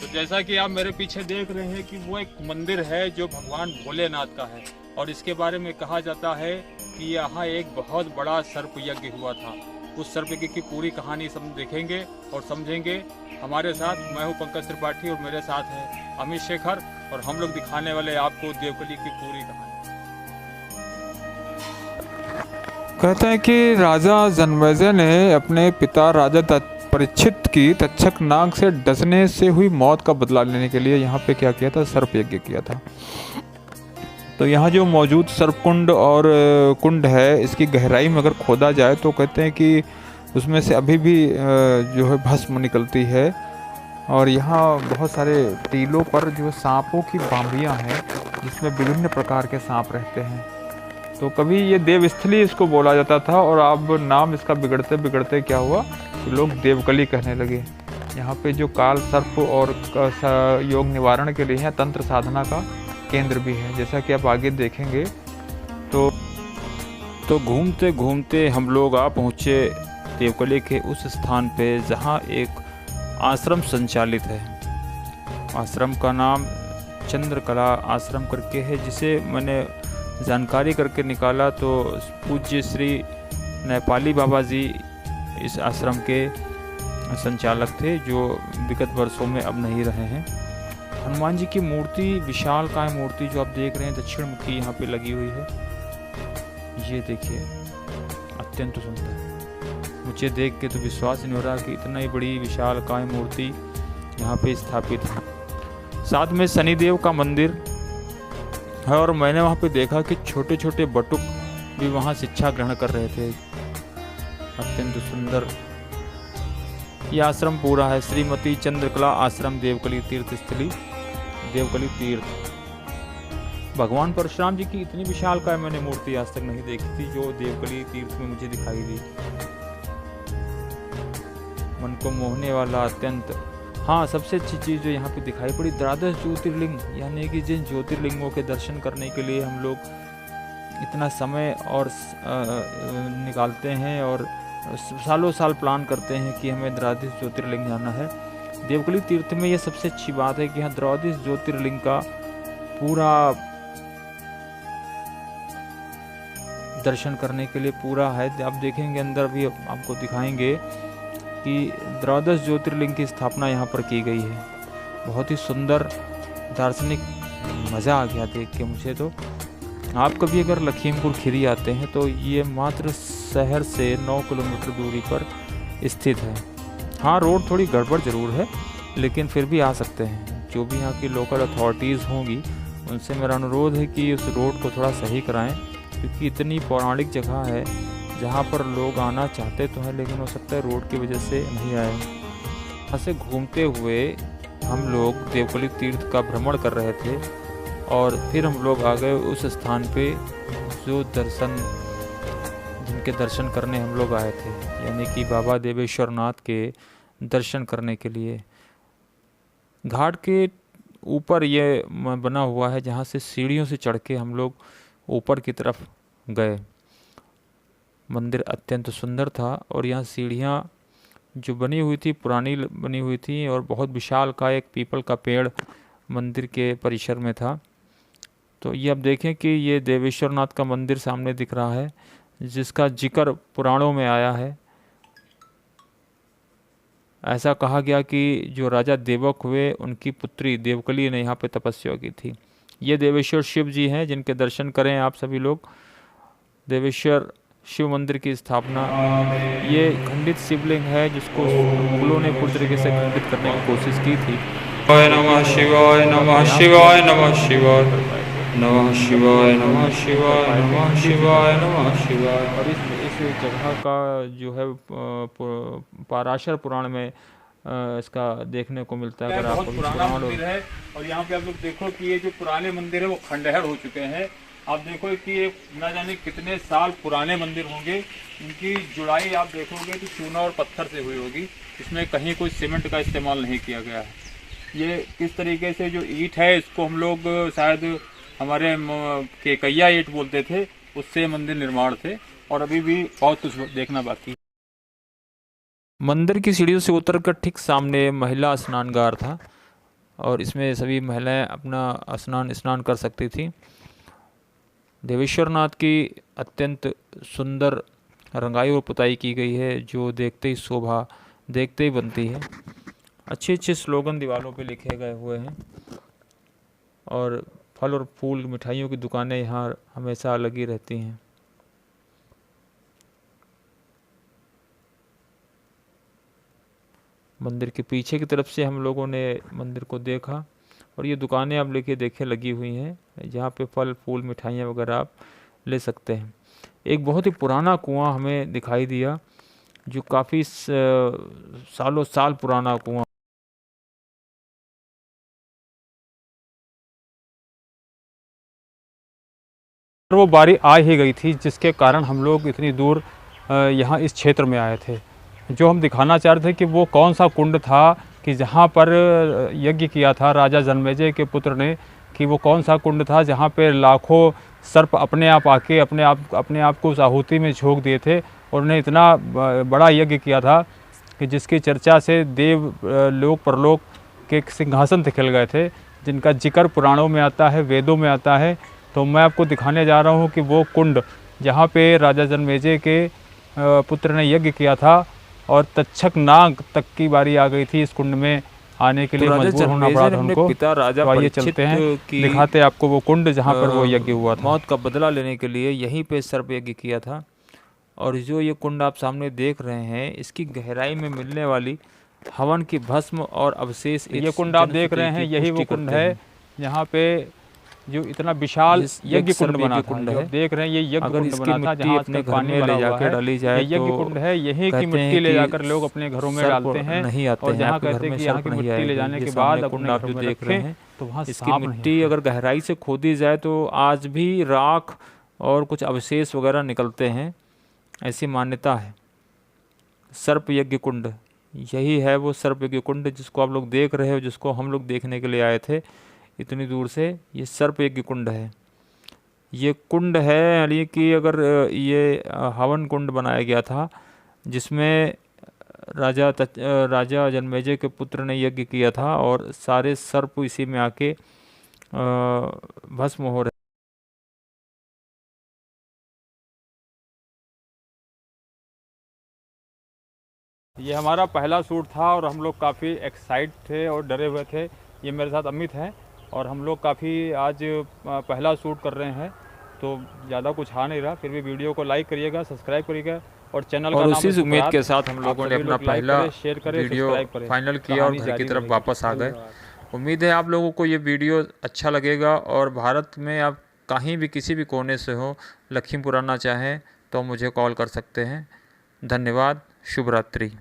तो जैसा कि आप मेरे पीछे देख रहे हैं कि वो एक मंदिर है जो भगवान भोलेनाथ का है और इसके बारे में कहा जाता है कि यहाँ एक बहुत बड़ा सर्प यज्ञ हुआ था। उस सर्प यज्ञ की पूरी कहानी सब देखेंगे और समझेंगे। हमारे साथ मैं हूँ पंकज त्रिपाठी और मेरे साथ है अमित शेखर और हम लोग दिखाने वाले आपको देवकली की पूरी कहानी। कहते हैं कि राजा जन्मेजय ने अपने पिता राजा परीक्षित की तक्षक नाग से डसने से हुई मौत का बदला लेने के लिए यहाँ पे क्या किया था, सर्प यज्ञ किया था। तो यहाँ जो मौजूद सर्पकुंड और कुंड है, इसकी गहराई में अगर खोदा जाए तो कहते हैं कि उसमें से अभी भी जो है भस्म निकलती है। और यहाँ बहुत सारे टीलों पर जो सांपों की बांबियाँ हैं जिसमें विभिन्न प्रकार के सांप रहते हैं। तो कभी ये देवस्थली इसको बोला जाता था और अब नाम इसका बिगड़ते बिगड़ते क्या हुआ कि लोग देवकली कहने लगे। यहाँ पे जो काल सर्प और योग निवारण के लिए यहाँ तंत्र साधना का केंद्र भी है, जैसा कि आप आगे देखेंगे। तो घूमते घूमते हम लोग आ पहुँचे देवकली के उस स्थान पे जहाँ एक आश्रम संचालित है। आश्रम का नाम चंद्रकला आश्रम करके है, जिसे मैंने जानकारी करके निकाला तो पूज्य श्री नेपाली बाबा जी इस आश्रम के संचालक थे, जो विगत वर्षों में अब नहीं रहे हैं। हनुमान जी की मूर्ति, विशालकाय मूर्ति जो आप देख रहे हैं दक्षिण मुखी यहाँ पे लगी हुई है। ये देखिए, अत्यंत सुंदर। मुझे देख के तो विश्वास नहीं हो रहा कि इतना ही बड़ी विशालकाय मूर्ति यहाँ पे स्थापित है। साथ में शनिदेव का मंदिर है और मैंने वहाँ पे देखा कि छोटे छोटे बटुक भी वहाँ शिक्षा ग्रहण कर रहे थे। अत्यंत सुंदर यह आश्रम पूरा है। श्रीमती चंद्रकला आश्रम देवकली तीर्थ स्थली, देवकली तीर्थ। भगवान परशुराम जी की इतनी विशालकाय मैंने मूर्ति आज तक नहीं देखी थी जो देवकली तीर्थ में मुझे दिखाई दी। मन को मोहने वाला अत्यंत। हाँ, सबसे अच्छी चीज़ जो यहाँ पे दिखाई पड़ी, द्वादश ज्योतिर्लिंग, यानी कि जिन ज्योतिर्लिंगों के दर्शन करने के लिए हम लोग इतना समय और निकालते हैं और सालों साल प्लान करते हैं कि हमें द्वादश ज्योतिर्लिंग जाना है। देवकली तीर्थ में ये सबसे अच्छी बात है कि यहाँ द्वादश ज्योतिर्लिंग का पूरा दर्शन करने के लिए पूरा है। आप देखेंगे अंदर भी आपको दिखाएंगे कि द्वादश ज्योतिर्लिंग की स्थापना यहाँ पर की गई है। बहुत ही सुंदर दार्शनिक, मज़ा आ गया देख के मुझे। तो आप कभी अगर लखीमपुर खीरी आते हैं तो ये मात्र शहर से 9 किलोमीटर दूरी पर स्थित है। हाँ, रोड थोड़ी गड़बड़ ज़रूर है, लेकिन फिर भी आ सकते हैं। जो भी यहाँ की लोकल अथॉरिटीज़ होंगी उनसे मेरा अनुरोध है कि उस रोड को थोड़ा सही कराएं, क्योंकि इतनी पौराणिक जगह है जहाँ पर लोग आना चाहते तो हैं, लेकिन हो सकता है रोड की वजह से नहीं आए। यहाँ से घूमते हुए हम लोग देवकली तीर्थ का भ्रमण कर रहे थे और फिर हम लोग आ गए उस स्थान पे जो जिनके दर्शन करने हम लोग आए थे, यानी कि बाबा देवेश्वर नाथ के दर्शन करने के लिए। घाट के ऊपर ये बना हुआ है जहाँ से सीढ़ियों से चढ़ के हम लोग ऊपर की तरफ गए। मंदिर अत्यंत सुंदर था और यहाँ सीढ़ियाँ जो बनी हुई थी, पुरानी बनी हुई थी और बहुत विशाल का एक पीपल का पेड़ मंदिर के परिसर में था। तो ये आप देखें कि ये देवेश्वर नाथ का मंदिर सामने दिख रहा है, जिसका जिक्र पुराणों में आया है। ऐसा कहा गया कि जो राजा देवक हुए उनकी पुत्री देवकली ने यहाँ पे तपस्या की थी। ये देवेश्वर शिव जी हैं जिनके दर्शन करें आप सभी लोग। देवेश्वर शिव मंदिर की स्थापना, ये खंडित शिवलिंग है जिसको मुगलों ने पूरी तरीके से खंडित करने की कोशिश की थी। नमः शिवाय, नमः शिवाय, नमः शिवाय, नमः शिवाय, नमः शिवाय, नमः शिवाय, नमः शिवाय। और इस जगह का जो है पाराशर पुराण में इसका देखने को मिलता है। अगर आप पुराना मंदिर है और यहाँ पे आप लोग देखो कि ये जो पुराने मंदिर है वो खंडहर हो चुके हैं। आप देखो कि ये न जाने कितने साल पुराने मंदिर होंगे। इनकी जुड़ाई आप देखोगे कि चूना और पत्थर से हुई होगी, इसमें कहीं कोई सीमेंट का इस्तेमाल नहीं किया गया है। ये किस तरीके से जो ईंट है इसको हम लोग शायद हमारे केकैया ईंट बोलते थे, उससे मंदिर निर्माण थे और अभी भी बहुत कुछ देखना बाकी। मंदिर की सीढ़ियों से उतरकर ठीक सामने महिला स्नानगार था और इसमें सभी महिलाएं अपना स्नान कर सकती थी। देवेश्वर नाथ की अत्यंत सुंदर रंगाई और पुताई की गई है, जो देखते ही शोभा देखते ही बनती है। अच्छे अच्छे स्लोगन दीवारों पे लिखे गए हुए हैं और फल और फूल मिठाइयों की दुकानें यहाँ हमेशा लगी रहती हैं। मंदिर के पीछे की तरफ से हम लोगों ने मंदिर को देखा और ये दुकानें आप देखें लगी हुई हैं, जहाँ पे फल फूल मिठाइयाँ वगैरह आप ले सकते हैं। एक बहुत ही पुराना कुआं हमें दिखाई दिया, जो काफ़ी सालों साल पुराना कुआं। वो बारी आ ही गई थी जिसके कारण हम लोग इतनी दूर यहाँ इस क्षेत्र में आए थे। जो हम दिखाना चाह रहे थे कि वो कौन सा कुंड था कि जहाँ पर यज्ञ किया था राजा जन्मेजय के पुत्र ने, कि वो कौन सा कुंड था जहाँ पे लाखों सर्प अपने आप आके अपने आप को उस आहुति में झोंक दिए थे और उन्हें इतना बड़ा यज्ञ किया था कि जिसकी चर्चा से देव लोक परलोक के सिंहासन थे खिल गए थे, जिनका जिक्र पुराणों में आता है, वेदों में आता है। तो मैं आपको दिखाने जा रहा हूँ कि वो कुंड जहाँ पे राजा जन्मेजय के पुत्र ने यज्ञ किया था और तक्षक नाग तक की बारी आ गई थी इस कुंड में आने के लिए मजबूर होना पड़ा था उनको। पिता राजा तो आइए चलते हैं, दिखाते आपको वो कुंड जहाँ पर वो यज्ञ हुआ था। मौत का बदला लेने के लिए यहीं पे सर्प यज्ञ किया था। और जो ये कुंड आप सामने देख रहे हैं, इसकी गहराई में मिलने वाली हवन की भस्म और अवशेष, ये कुंड आप देख रहे हैं, यही वो कुंड है जहाँ पे जो इतना विशाल यज्ञ कुंड बना था। जो देख रहे हैं ये यज्ञ कुंड बना था, जहाँ अपने पानी ले जाकर डाली जाए। यज्ञ कुंड है, यही की मिट्टी ले जाकर लोग अपने घरों में डालते हैं। नहीं आते और जहाँ कहते हैं कि यहाँ की मिट्टी ले जाने के बाद अपने आप जो देख रहे हैं, तो वहाँ इसकी मिट्टी अगर गहराई से खोदी जाए तो आज भी राख और कुछ अवशेष वगैरह निकलते हैं, ऐसी मान्यता है। सर्प यज्ञ कुंड यही है, वो सर्प यज्ञ कुंड जिसको आप लोग देख रहे हो, जिसको हम लोग देखने के लिए आए थे इतनी दूर से। ये सर्प यज्ञ कुंड है। ये कुंड है यानी कि अगर ये हवन कुंड बनाया गया था जिसमें राजा जन्मेजय के पुत्र ने यज्ञ किया था और सारे सर्प इसी में आके भस्म हो रहे। ये हमारा पहला शूट था और हम लोग काफ़ी एक्साइट थे और डरे हुए थे। ये मेरे साथ अमित हैं और हम लोग काफ़ी आज पहला शूट कर रहे हैं, तो ज़्यादा कुछ आ नहीं रहा। फिर भी वीडियो को लाइक करिएगा, सब्सक्राइब करिएगा और चैनल का नाम उसी उम्मीद के साथ हम लोगों ने अपना पहला वीडियो फाइनल किया और घर की तरफ वापस आ गए। उम्मीद है आप लोगों को ये वीडियो अच्छा लगेगा और भारत में आप कहीं भी किसी भी कोने से हो, लखीमपुर आना चाहें तो मुझे कॉल कर सकते हैं। धन्यवाद, शुभ रात्रि।